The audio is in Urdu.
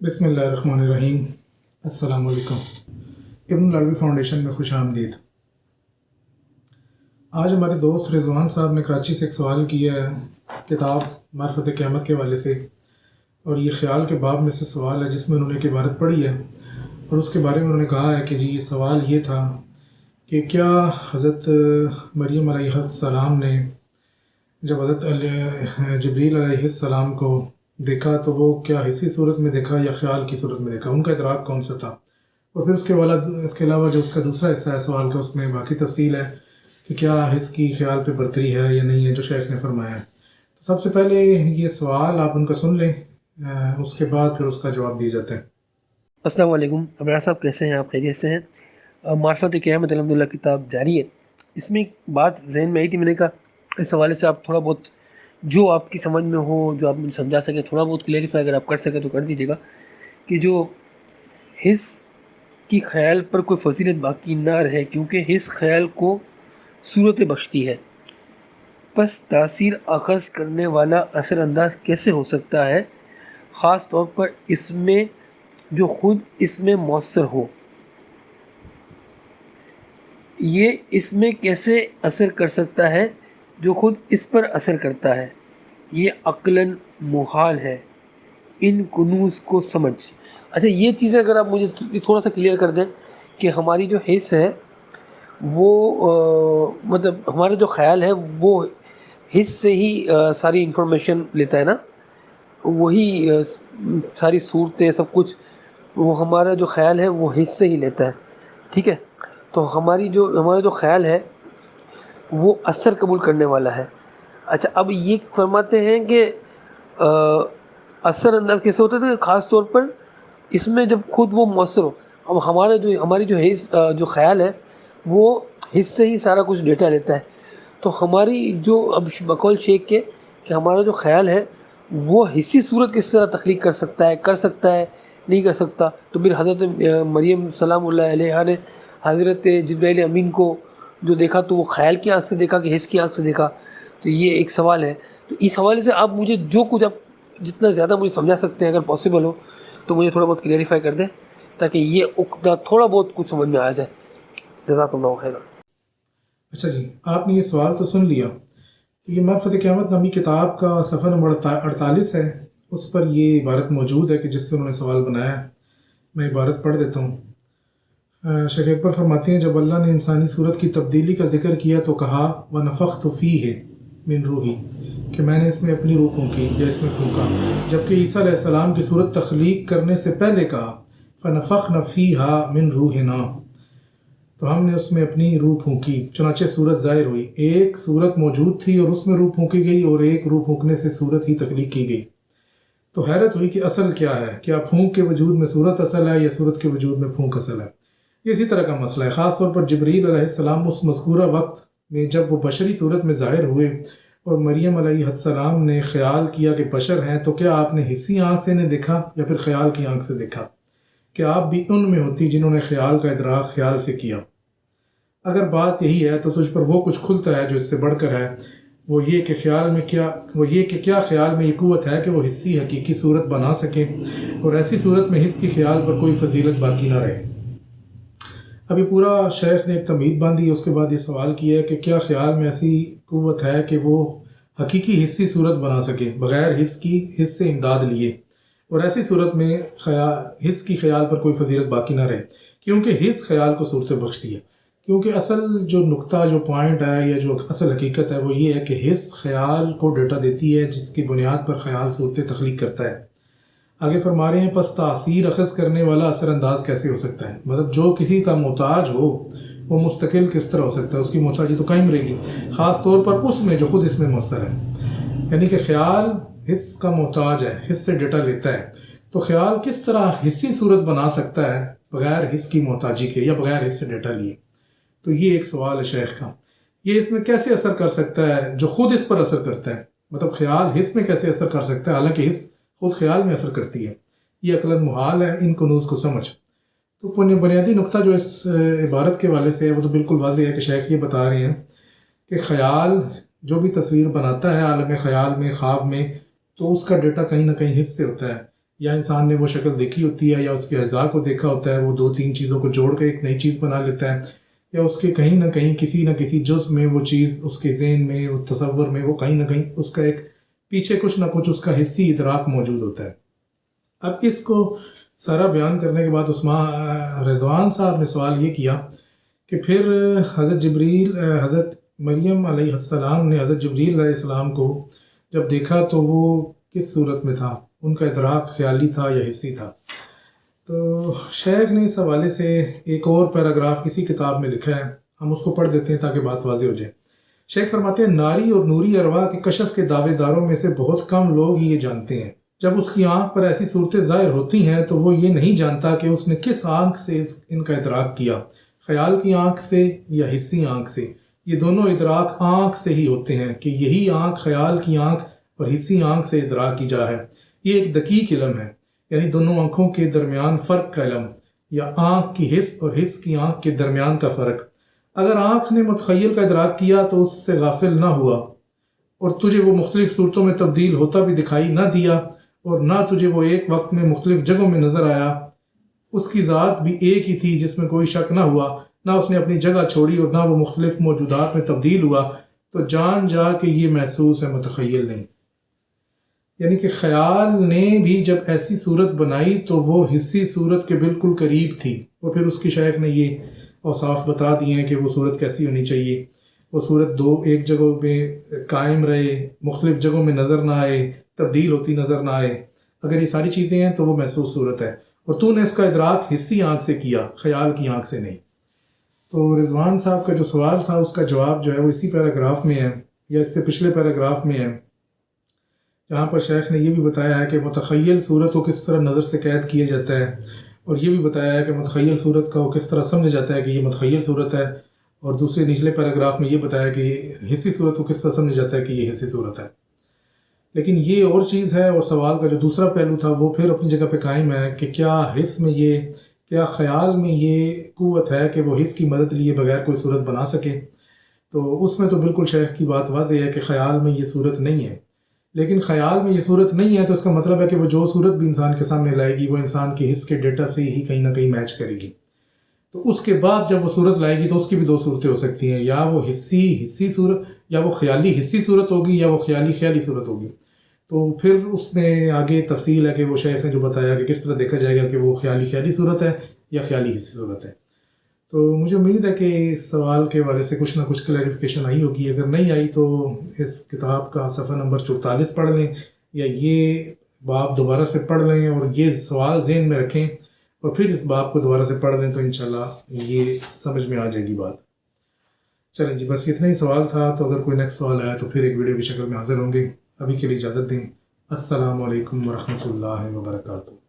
بسم اللہ الرحمن الرحیم۔ السلام علیکم۔ ابن العربی فاؤنڈیشن میں خوش آمدید۔ آج ہمارے دوست رضوان صاحب نے کراچی سے ایک سوال کیا ہے کتاب معرفت قیامت کے حوالے سے، اور یہ خیال کے باب میں سے سوال ہے جس میں انہوں نے ایک عبارت پڑھی ہے، اور اس کے بارے میں انہوں نے کہا ہے کہ یہ سوال یہ تھا کہ کیا حضرت مریم علیہ السلام نے جب حضرت جبریل علیہ السلام کو دیکھا تو وہ کیا حسی صورت میں دیکھا یا خیال کی صورت میں دیکھا، ان کا ادراک کون سا تھا؟ اور پھر اس کے علاوہ جو اس کا دوسرا حصہ ہے سوال کا، اس میں باقی تفصیل ہے کہ کیا حس کی خیال پہ برتری ہے یا نہیں ہے جو شیخ نے فرمایا ہے۔ تو سب سے پہلے یہ سوال آپ ان کا سن لیں، اس کے بعد پھر اس کا جواب دیے جاتے ہیں۔ السلام علیکم ابرار صاحب، کیسے ہیں آپ؟ خیریت سے ہیں؟ معرفت قیامت الحمدللہ کتاب جاری ہے۔ اس میں ایک بات ذہن میں آئی تھی، میں نے کہا اس حوالے سے آپ تھوڑا بہت جو آپ کی سمجھ میں ہو، جو آپ مجھے سمجھا سکیں، تھوڑا بہت کلیریفائی اگر آپ کر سکیں تو کر دیجیے گا کہ جو حس کی خیال پر کوئی فضیلت باقی نہ رہے، کیونکہ حس خیال کو صورت بخشتی ہے، پس تاثیر اخذ کرنے والا اثر انداز کیسے ہو سکتا ہے، خاص طور پر اس میں جو خود اس میں مؤثر ہو، یہ اس میں کیسے اثر کر سکتا ہے جو خود اس پر اثر کرتا ہے، یہ عقلاً محال ہے، ان کنوز کو سمجھ۔ اچھا، یہ چیزیں اگر آپ مجھے تھوڑا سا کلیئر کر دیں کہ ہماری جو حس ہے وہ مطلب ہمارا جو خیال ہے وہ حس سے ہی ساری انفارمیشن لیتا ہے نا، وہی ساری صورتیں سب کچھ وہ ہمارا جو خیال ہے وہ حس سے ہی لیتا ہے، ٹھیک ہے؟ تو ہمارا جو خیال ہے وہ اثر قبول کرنے والا ہے۔ اچھا، اب یہ فرماتے ہیں کہ اثر انداز کیسے ہوتا ہے، خاص طور پر اس میں جب خود وہ مؤثر ہو۔ اب ہماری جو حس جو خیال ہے وہ حس سے ہی سارا کچھ ڈیٹا لیتا ہے، تو ہماری جو اب بقول شیخ کے کہ ہمارا جو خیال ہے وہ حسی صورت کس طرح تخلیق کر سکتا ہے نہیں کر سکتا، تو پھر حضرت مریم سلام اللہ علیہ نے حضرت جبرائیل امین کو جو دیکھا تو وہ خیال کی آنکھ سے دیکھا کہ حس کی آنکھ سے دیکھا؟ تو یہ ایک سوال ہے۔ تو اس حوالے سے آپ مجھے جو کچھ آپ جتنا زیادہ مجھے سمجھا سکتے ہیں اگر پاسبل ہو تو مجھے تھوڑا بہت کلیریفائی کر دیں تاکہ یہ عقدہ تھوڑا بہت کچھ سمجھ میں آ جائے۔ جزاک اللہ خیر۔ اچھا جی، آپ نے یہ سوال تو سن لیا۔ تو یہ معرفت قیامت نامی کتاب کا صفحہ نمبر 48 ہے، اس پر یہ عبارت موجود ہے کہ جس سے انہوں نے سوال بنایا ہے۔ میں عبارت پڑھ دیتا ہوں۔ شیخ اکبر فرماتے ہیں جب اللہ نے انسانی صورت کی تبدیلی کا ذکر کیا تو کہا وَنَفَخْتُ فِيهِ مِن روحی، کہ میں نے اس میں اپنی روح پھونکی یا اس میں پھونکا، جبکہ عیسیٰ علیہ السلام کی صورت تخلیق کرنے سے پہلے کہا فَنَفَخْنَا فِيهَا مِن روحِنَا، تو ہم نے اس میں اپنی روح پھونکی، چنانچہ صورت ظاہر ہوئی۔ ایک صورت موجود تھی اور اس میں روح پھونکی گئی، اور ایک روح پھونکنے سے صورت ہی تخلیق کی گئی۔ تو حیرت ہوئی کہ اصل کیا ہے، کیا پھونک کے وجود میں صورت اصل ہے یا صورت کے وجود میں پھونک اصل ہے؟ یہ اسی طرح کا مسئلہ ہے، خاص طور پر جبریل علیہ السلام اس مذکورہ وقت میں جب وہ بشری صورت میں ظاہر ہوئے اور مریم علیہ السلام نے خیال کیا کہ بشر ہیں، تو کیا آپ نے حسی آنکھ سے انہیں دیکھا یا پھر خیال کی آنکھ سے دیکھا؟ کہ آپ بھی ان میں ہوتی جنہوں نے خیال کا ادراک خیال سے کیا؟ اگر بات یہی ہے تو تجھ پر وہ کچھ کھلتا ہے جو اس سے بڑھ کر ہے، وہ یہ کہ کیا خیال میں یہ قوت ہے کہ وہ حسی حقیقی صورت بنا سکے، اور ایسی صورت میں حس کی خیال پر کوئی فضیلت باقی نہ رہے۔ اب یہ پورا شیخ نے ایک تمہید باندھی، اس کے بعد یہ سوال کیا ہے کہ کیا خیال میں ایسی قوت ہے کہ وہ حقیقی حسی صورت بنا سکے بغیر حس سے امداد لیے، اور ایسی صورت میں حس کی خیال پر کوئی فضیلت باقی نہ رہے، کیونکہ حس خیال کو صورت بخشتی ہے۔ کیونکہ اصل جو نقطہ جو پوائنٹ ہے یا جو اصل حقیقت ہے وہ یہ ہے کہ حس خیال کو ڈیٹا دیتی ہے جس کی بنیاد پر خیال صورتیں تخلیق کرتا ہے۔ آگے فرما رہے ہیں پس تاثیر اخذ کرنے والا اثر انداز کیسے ہو سکتا ہے، مطلب جو کسی کا محتاج ہو وہ مستقل کس طرح ہو سکتا ہے، اس کی محتاجی تو قائم رہے گی، خاص طور پر اس میں جو خود اس میں مؤثر ہے۔ یعنی کہ خیال حس کا محتاج ہے، حس سے ڈیٹا لیتا ہے، تو خیال کس طرح حسی صورت بنا سکتا ہے بغیر حس کی محتاجی کے یا بغیر حس سے ڈیٹا لیے؟ تو یہ ایک سوال ہے شیخ کا، یہ اس میں کیسے اثر کر سکتا ہے جو خود اس پر اثر کرتا ہے، مطلب خیال حس میں کیسے اثر کر سکتا ہے حالانکہ حس خود خیال میں اثر کرتی ہے؟ یہ عقلاً محال ہے، ان کنوز کو سمجھ۔ تو بنیادی نقطہ جو اس عبارت کے حوالے سے ہے وہ تو بالکل واضح ہے کہ شیخ یہ بتا رہے ہیں کہ خیال جو بھی تصویر بناتا ہے عالم خیال میں خواب میں، تو اس کا ڈیٹا کہیں نہ کہیں حس سے ہوتا ہے یا انسان نے وہ شکل دیکھی ہوتی ہے یا اس کے اعضاء کو دیکھا ہوتا ہے، وہ دو تین چیزوں کو جوڑ کے ایک نئی چیز بنا لیتا ہے، یا اس کے کہیں نہ کہیں کسی نہ کسی جز میں وہ چیز اس کے ذہن میں، وہ تصور میں، وہ کہیں نہ کہیں اس کا ایک پیچھے کچھ نہ کچھ اس کا حسی ادراک موجود ہوتا ہے۔ اب اس کو سارا بیان کرنے کے بعد عثمان رضوان صاحب نے سوال یہ کیا کہ پھر حضرت مریم علیہ السلام نے حضرت جبریل علیہ السلام کو جب دیکھا تو وہ کس صورت میں تھا؟ ان کا ادراک خیالی تھا یا حسی تھا؟ تو شیخ نے اس حوالے سے ایک اور پیراگراف اسی کتاب میں لکھا ہے، ہم اس کو پڑھ دیتے ہیں تاکہ بات واضح ہو جائے۔ شیخ فرماتے ہیں ناری اور نوری ارواح کے کشف کے دعوے داروں میں سے بہت کم لوگ ہی یہ جانتے ہیں۔ جب اس کی آنکھ پر ایسی صورتیں ظاہر ہوتی ہیں تو وہ یہ نہیں جانتا کہ اس نے کس آنکھ سے ان کا ادراک کیا، خیال کی آنکھ سے یا حسی آنکھ سے۔ یہ دونوں ادراک آنکھ سے ہی ہوتے ہیں کہ یہی آنکھ خیال کی آنکھ اور حسی آنکھ سے ادراک کی جا ہے۔ یہ ایک دقیق علم ہے، یعنی دونوں آنکھوں کے درمیان فرق کا علم، یا آنکھ کی حس اور حس کی آنکھ کے درمیان کا فرق۔ اگر آنکھ نے متخیل کا ادراک کیا تو اس سے غافل نہ ہوا، اور تجھے وہ مختلف صورتوں میں تبدیل ہوتا بھی دکھائی نہ دیا، اور نہ تجھے وہ ایک وقت میں مختلف جگہوں میں نظر آیا، اس کی ذات بھی ایک ہی تھی جس میں کوئی شک نہ ہوا، نہ اس نے اپنی جگہ چھوڑی اور نہ وہ مختلف موجودات میں تبدیل ہوا، تو جان جا کہ یہ محسوس ہے، متخیل نہیں۔ یعنی کہ خیال نے بھی جب ایسی صورت بنائی تو وہ حسی صورت کے بالکل قریب تھی، اور پھر اس کی شیخ نے یہ اوصاف بتا دیے ہیں کہ وہ صورت کیسی ہونی چاہیے۔ وہ صورت ایک جگہ پہ قائم رہے، مختلف جگہوں میں نظر نہ آئے، تبدیل ہوتی نظر نہ آئے۔ اگر یہ ساری چیزیں ہیں تو وہ محسوس صورت ہے، اور تو نے اس کا ادراک حسی آنکھ سے کیا، خیال کی آنکھ سے نہیں۔ تو رضوان صاحب کا جو سوال تھا اس کا جواب جو ہے وہ اسی پیراگراف میں ہے، یا اس سے پچھلے پیراگراف میں ہے، جہاں پر شیخ نے یہ بھی بتایا ہے کہ متخیل صورت کو کس طرح نظر سے قید کیا جاتا ہے، اور یہ بھی بتایا ہے کہ متخیل صورت کا وہ کس طرح سمجھا جاتا ہے کہ یہ متخیل صورت ہے، اور دوسرے نچلے پیراگراف میں یہ بتایا کہ حسی صورت کو کس طرح سمجھا جاتا ہے کہ یہ حسی صورت ہے۔ لیکن یہ اور چیز ہے، اور سوال کا جو دوسرا پہلو تھا وہ پھر اپنی جگہ پہ قائم ہے کہ کیا حس میں کیا خیال میں یہ قوت ہے کہ وہ حس کی مدد لیے بغیر کوئی صورت بنا سکے؟ تو اس میں تو بالکل شیخ کی بات واضح ہے کہ خیال میں یہ صورت نہیں ہے۔ لیکن خیال میں یہ صورت نہیں ہے تو اس کا مطلب ہے کہ وہ جو صورت بھی انسان کے سامنے لائے گی وہ انسان کے حس کے ڈیٹا سے ہی کہیں نہ کہیں میچ کرے گی۔ تو اس کے بعد جب وہ صورت لائے گی تو اس کی بھی دو صورتیں ہو سکتی ہیں، یا وہ حسی صورت، یا وہ خیالی حسی صورت ہوگی، یا وہ خیالی صورت ہوگی۔ تو پھر اس میں آگے تفصیل ہے کہ وہ شیخ نے جو بتایا کہ کس طرح دیکھا جائے گا کہ وہ خیالی صورت ہے یا خیالی حسی صورت ہے۔ تو مجھے امید ہے کہ اس سوال کے حوالے سے کچھ نہ کچھ کلیریفیکیشن آئی ہوگی۔ اگر نہیں آئی تو اس کتاب کا صفحہ نمبر 44 پڑھ لیں، یا یہ باب دوبارہ سے پڑھ لیں اور یہ سوال ذہن میں رکھیں، اور پھر اس باب کو دوبارہ سے پڑھ لیں تو انشاءاللہ یہ سمجھ میں آ جائے گی بات۔ چلیں جی، بس اتنا ہی سوال تھا، تو اگر کوئی نیکسٹ سوال آیا تو پھر ایک ویڈیو کی شکل میں حاضر ہوں گے۔ ابھی کے لیے اجازت دیں۔ السلام علیکم ورحمۃ اللہ وبرکاتہ۔